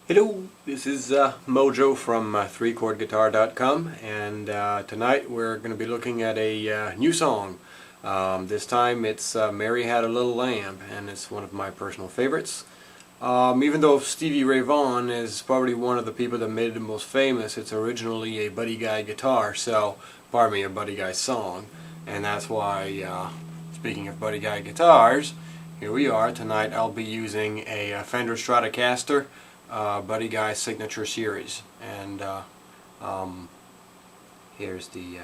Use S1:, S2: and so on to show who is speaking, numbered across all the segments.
S1: Hello, this is Mojo from ThreeChordGuitar.com, and tonight we're going to be looking at a new song. This time it's Mary Had a Little Lamb, and it's one of my personal favorites. Even though Stevie Ray Vaughan is probably one of the people that made it the most famous, it's originally a Buddy Guy guitar, a Buddy Guy song, and that's why, speaking of Buddy Guy guitars, here we are. Tonight I'll be using a Fender Stratocaster Buddy Guy Signature Series, and here's the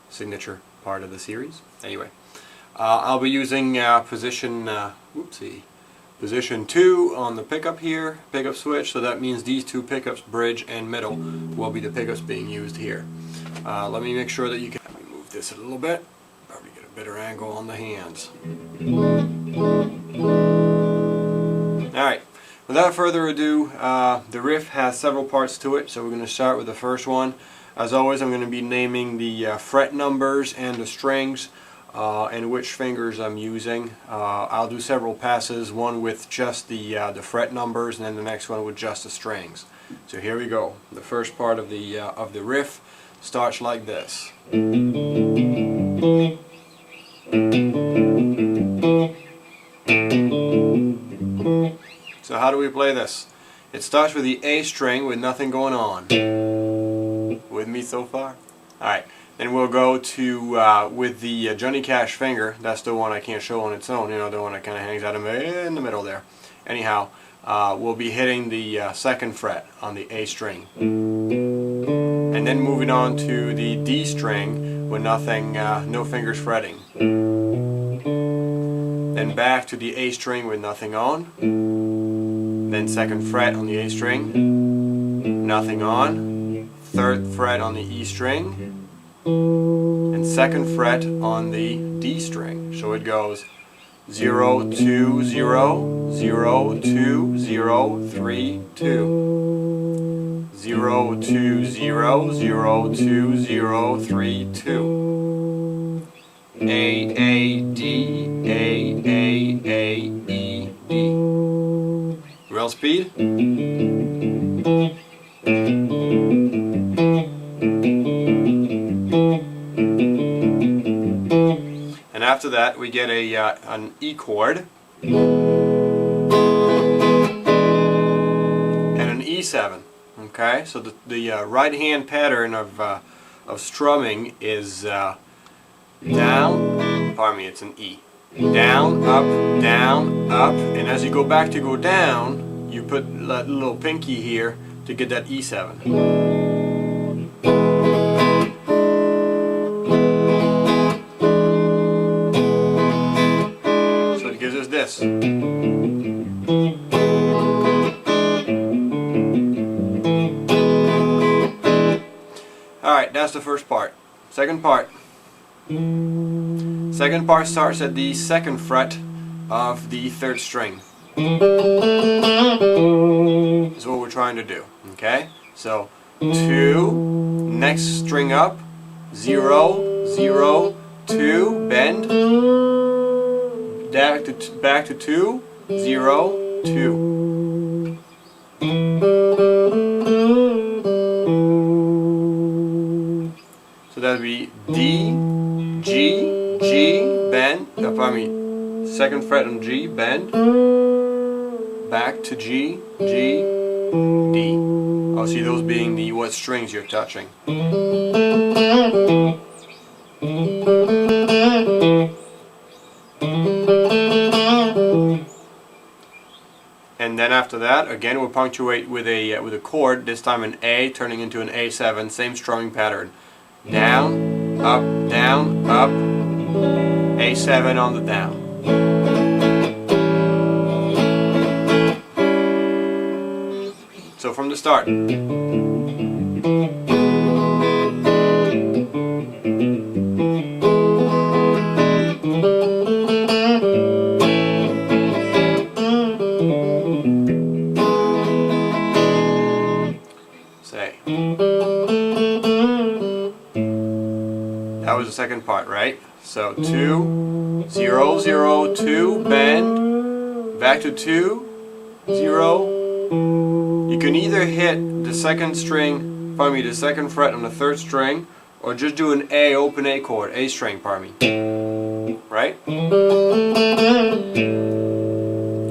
S1: signature part of the series. Anyway, I'll be using position 2 on the pickup here, pickup switch, so that means these two pickups, bridge and middle, will be the pickups being used here. Let me make sure that you can move this a little bit, probably get a better angle on the hands. Alright. Without further ado, the riff has several parts to it, so we're going to start with the first one. As always, I'm going to be naming the fret numbers and the strings and which fingers I'm using. I'll do several passes, one with just the fret numbers and then the next one with just the strings. So here we go. The first part of the riff starts like this. So how do we play this? It starts with the A string with nothing going on. With me so far? Alright, then we'll go to, with the Johnny Cash finger, that's the one I can't show on its own, you know, the one that kind of hangs out in the middle there. Anyhow, we'll be hitting the second fret on the A string. And then moving on to the D string with nothing, no fingers fretting. Then back to the A string with nothing on. Then second fret on the A string, nothing on, third fret on the E string, and second fret on the D string. So it goes 0, 2, 0, 0, 2, 0, 3, 2. 0, 2, 0, 0, 2, 0, 3, 2. A, D, A, E, D. Real speed. And after that we get an E chord and an E7. Okay, so the right hand pattern of strumming is down. Pardon me, it's an E. Down, up, and as you go back to go down, you put that little pinky here to get that E7. So it gives us this. Alright, that's the first part. Second part. Second part starts at the second fret of the third string. That's what we're trying to do. Okay? So 2, next string up, 0, 0, 2, bend, back to 2, 0, 2. So that would be D, G, bend, second fret on G, bend, back to G, D. I'll see those being the what strings you're touching. And then after that, again we'll punctuate with a chord, this time an A turning into an A7, same strumming pattern. Down, up, A7 on the down. So from the start. Say. That was the second part, right? So 2, 0, 0, 2, bend, back to 2, 0, You can either hit the second fret on the third string, or just do an A, open A chord, A string, right?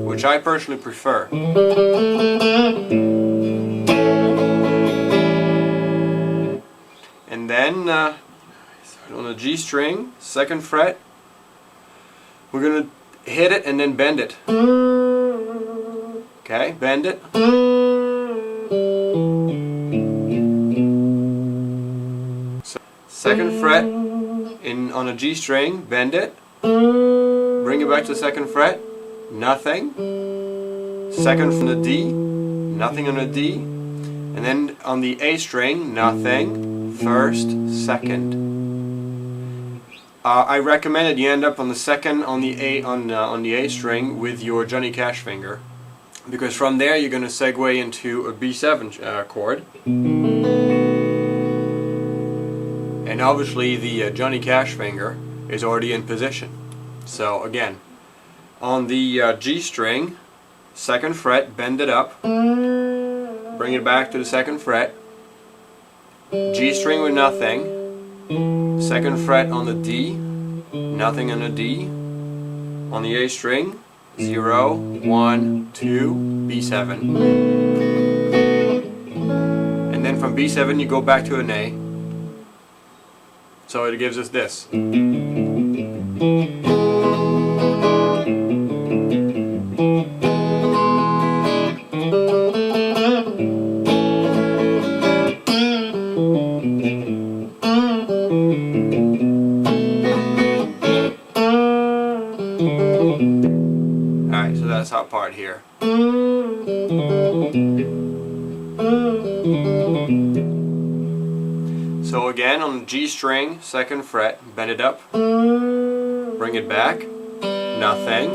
S1: Which I personally prefer. And then on the G string, second fret, we're going to hit it and then bend it. Okay, bend it. So, second fret on a G string, bend it. Bring it back to the second fret, nothing. Second from the D, nothing on the D. And then on the A string, nothing. First, second. I recommend that you end up on the second on the A string with your Johnny Cash finger, because from there you're going to segue into a B7 chord, and obviously the Johnny Cash finger is already in position. So again, on the G string, second fret, bend it up, bring it back to the second fret, G string with nothing, second fret on the D, nothing on the D, on the A string, 0, 1, 2, B7. And then from B7 you go back to an A. So it gives us this. Alright, so that's our part here. So again, on the G string, second fret, bend it up, bring it back, nothing,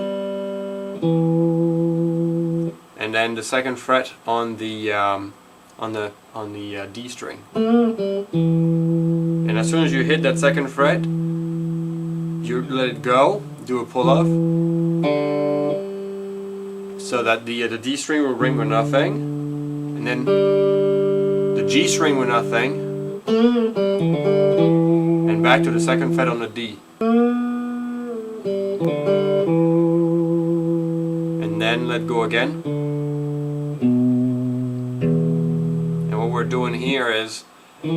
S1: and then the second fret on the D string. And as soon as you hit that second fret, you let it go, do a pull off, so that the D string will ring with nothing, and then the G string with nothing, and back to the second fret on the D, and then let go again. And what we're doing here is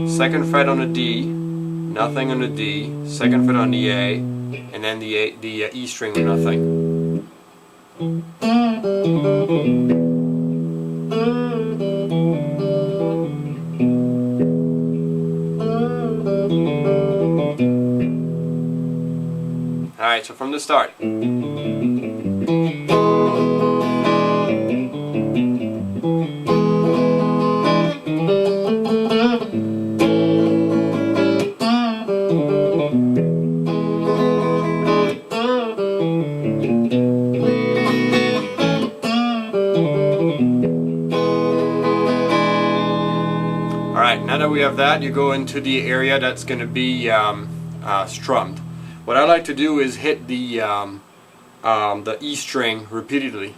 S1: second fret on the D, nothing on the D, second fret on the A, and then the E string with nothing. Alright, so from the start. Alright, now that we have that, you go into the area that's going to be strummed. What I like to do is hit the E string repeatedly.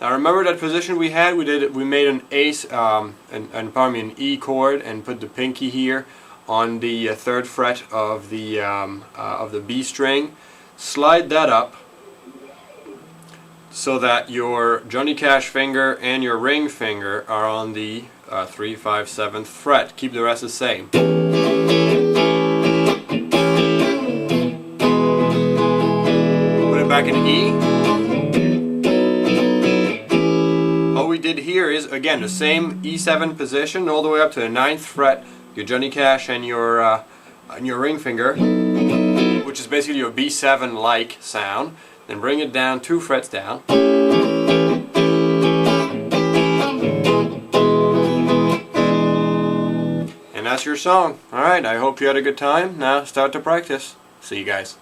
S1: Now remember that position we had? We made an an E chord and put the pinky here on the third fret of the B string. Slide that up so that your Johnny Cash finger and your ring finger are on the 3, 5, 7th fret. Keep the rest the same. Put it back in E. All we did here is, again, the same E7 position all the way up to the 9th fret, your Johnny Cash and your ring finger, which is basically your B7-like sound. Then bring it down 2 frets down. And that's your song. Alright, I hope you had a good time. Now start to practice. See you guys.